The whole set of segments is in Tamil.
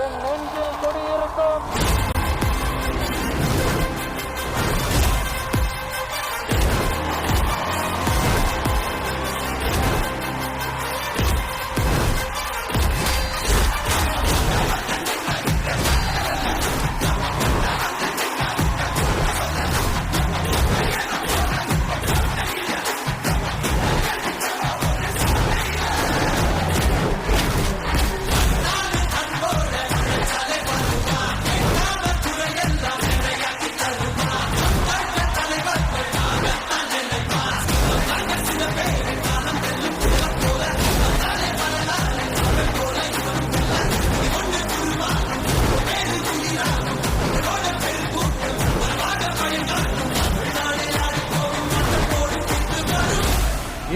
என் நெஞ்சில் குடியிருக்கும்.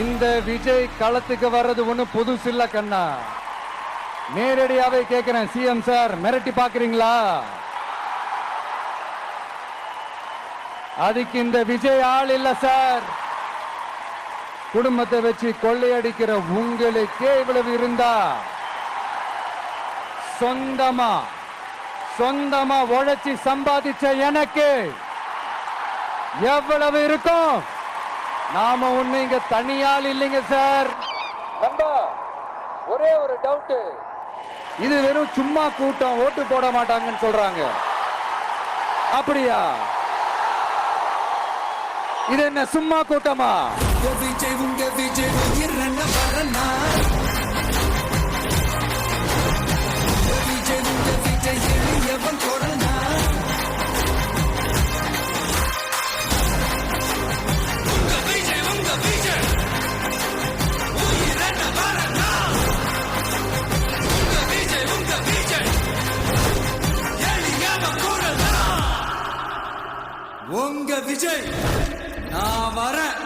இந்த விஜய் களத்துக்கு வர்றது ஒண்ணு புதுசு இல்ல கண்ணா. நேரடியாவே கேக்குறேன், சிஎம் சார் மிரட்டி பாக்குறீங்களா? அதுக்கு இந்த விஜய் ஆள் இல்ல சார். குடும்பத்தை வச்சு கொள்ளையடிக்கிற உங்களுக்கே இவ்வளவு இருந்தா, சொந்தமா உழைச்சி சம்பாதிச்ச எனக்கு எவ்வளவு இருக்கும்? நாம ஒண்ணு இங்க தனியால் இல்லைங்க சார். ஒரே ஒரு டவுட், இது வெறும் சும்மா கூட்டம், ஓட்டு போட மாட்டாங்கன்னு சொல்றாங்க. அப்படியா? இது என்ன சும்மா கூட்டமா? விஜய் உங்க விஜய் உயிரண்ண வரண்ணா, விஜய் உங்க விஜய் எளியவன் கொடனா, உங்க விஜய் நான் வரேன்.